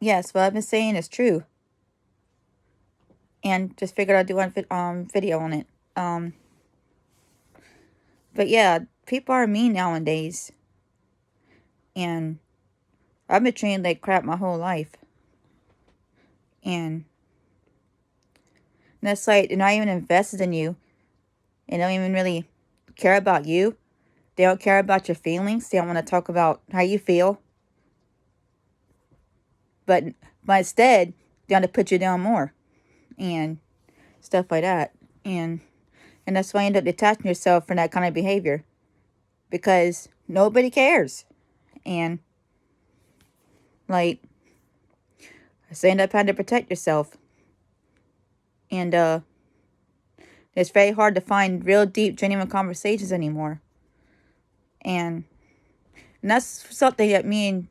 Yes, what I've been saying is true. And just figured I'd do a video on it. Um, but yeah, people are mean nowadays. And I've been treated like crap my whole life. And it's like, they're not even invested in you. They don't even really care about you. They don't care about your feelings. They don't want to talk about how you feel. But, but instead, they want to put you down more. And stuff like that. And that's why you end up detaching yourself from that kind of behavior. Because nobody cares. And, like, so you end up having to protect yourself. And it's very hard to find real deep, genuine conversations anymore. And that's something that me and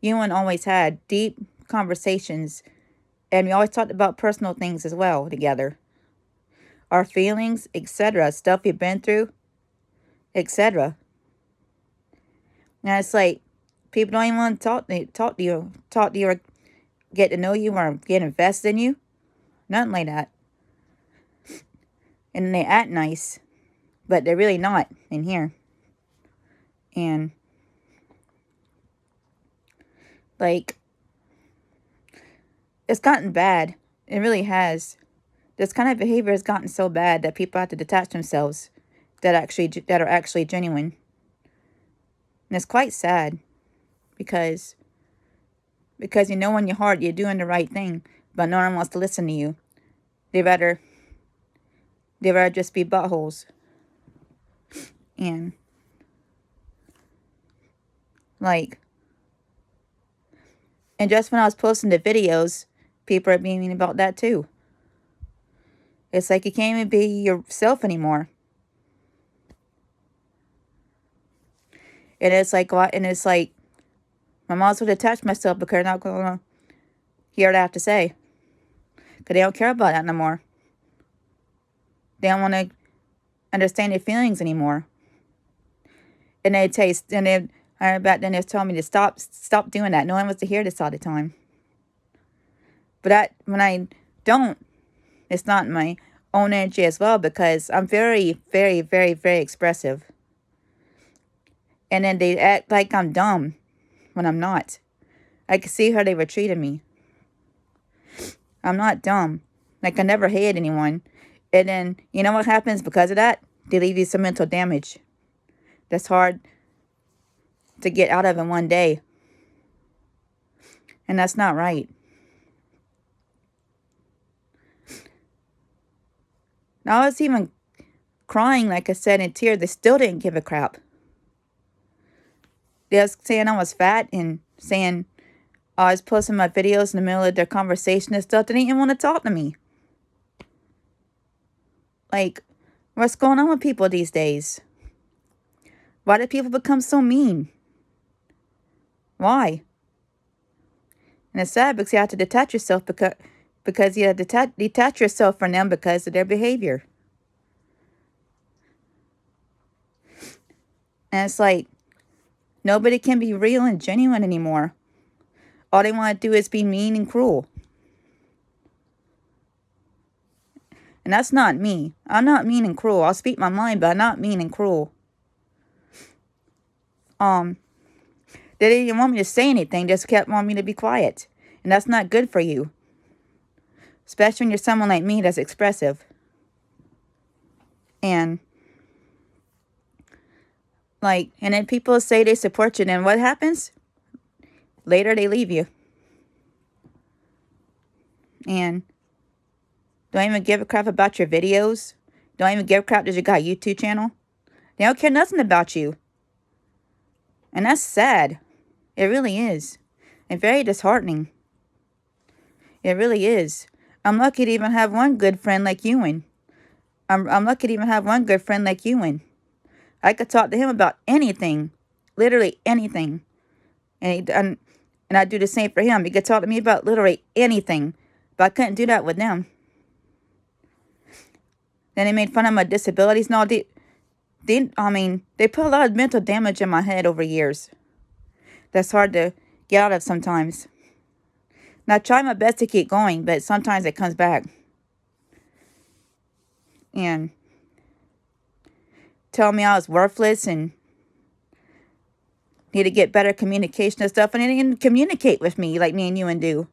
Ewan always had, deep conversations. And we always talked about personal things as well together. Our feelings, etc. Stuff we've been through, etc. And it's like, people don't even want to talk to you or get to know you or get invested in you. Nothing like that. And they act nice, but they're really not in here. And, like, it's gotten bad. It really has. This kind of behavior has gotten so bad that people have to detach themselves that are actually genuine. And it's quite sad because you know in your heart you're doing the right thing, but no one wants to listen to you. They rather just be buttholes. And, like, and just when I was posting the videos, people are being mean about that too. It's like you can't even be yourself anymore. And it's like, I might as well detach myself because they're not going to hear what I have to say. Because they don't care about that no more. They don't want to understand your feelings anymore. And they tell you, back then they was telling me to stop doing that. No one wants to hear this all the time. But when I don't, it's not my own energy as well because I'm very, very, very, very expressive. And then they act like I'm dumb when I'm not. I can see how they were treating me. I'm not dumb. Like, I never hated anyone. And then, you know what happens because of that? They leave you some mental damage. That's hard to get out of in one day. And that's not right. Now, I was even crying, like I said, in tears. They still didn't give a crap. They was saying I was fat and saying I was posting my videos in the middle of their conversation and stuff. They didn't even want to talk to me. Like, what's going on with people these days? Why do people become so mean? Why? And it's sad because you have to detach yourself because you have to detach yourself from them because of their behavior. And it's like, nobody can be real and genuine anymore. All they want to do is be mean and cruel. And that's not me. I'm not mean and cruel. I'll speak my mind, but I'm not mean and cruel. They didn't even want me to say anything, just kept wanting me to be quiet. And that's not good for you. Especially when you're someone like me that's expressive. And, like, and then people say they support you, then what happens? Later they leave you. And don't even give a crap about your videos. Don't even give a crap that you got a YouTube channel. They don't care nothing about you. And that's sad. It really is. And very disheartening. It really is. I'm lucky to even have one good friend like Ewan. I'm lucky to even have one good friend like Ewan. I could talk to him about anything. Literally anything. And I do the same for him. He could talk to me about literally anything. But I couldn't do that with them. Then they made fun of my disabilities and all. They put a lot of mental damage in my head over years. That's hard to get out of sometimes. And I try my best to keep going, but sometimes it comes back. And tell me I was worthless and need to get better communication and stuff. And they didn't communicate with me like me and you and do.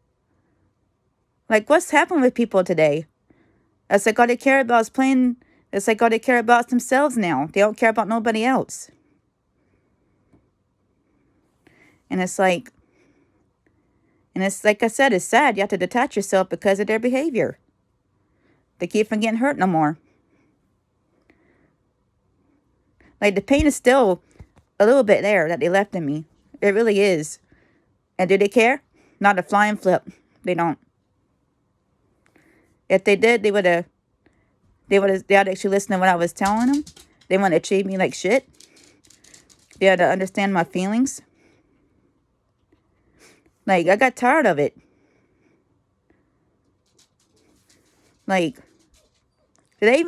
Like, what's happened with people today? It's like all they care about is playing. It's like all they care about is themselves now. They don't care about nobody else. And it's like I said, it's sad. You have to detach yourself because of their behavior. They keep from getting hurt no more. Like, the pain is still a little bit there that they left in me. It really is. And do they care? Not a flying flip. They don't. If they did, they had actually listened to what I was telling them. They want to treat me like shit. They had to understand my feelings. Like, I got tired of it. Like, did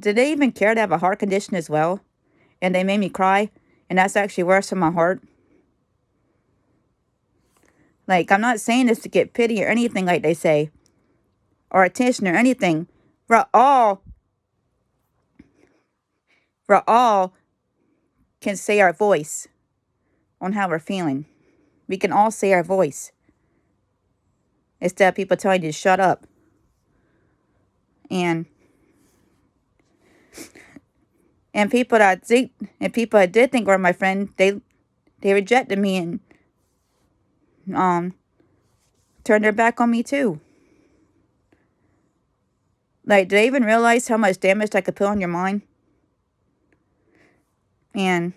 they even care to have a heart condition as well? And they made me cry, and that's actually worse for my heart. Like, I'm not saying this to get pity or anything like they say, or attention or anything. We're all can say our voice on how we're feeling. We can all say our voice. Instead of people telling you to shut up. And people that did think were my friend, they rejected me and turned their back on me too. Like, do they even realize how much damage I could put on your mind? And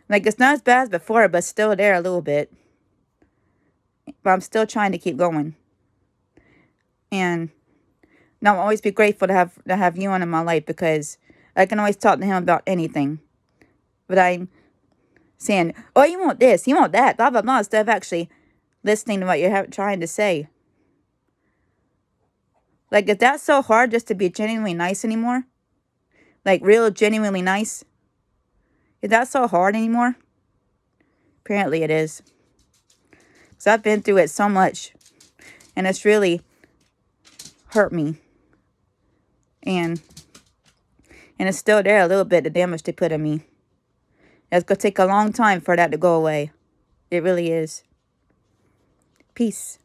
like, it's not as bad as before, but still there a little bit. But I'm still trying to keep going. And now I'll always be grateful to have you on in my life, because I can always talk to him about anything. But I'm saying, oh, you want this, you want that, blah, blah, blah, instead of actually listening to what you're trying to say. Like, if that's so hard just to be genuinely nice anymore, like real genuinely nice, is that so hard anymore? Apparently it is. Because I've been through it so much, and it's really hurt me. And it's still there a little bit, the damage they put on me. It's going to take a long time for that to go away. It really is. Peace.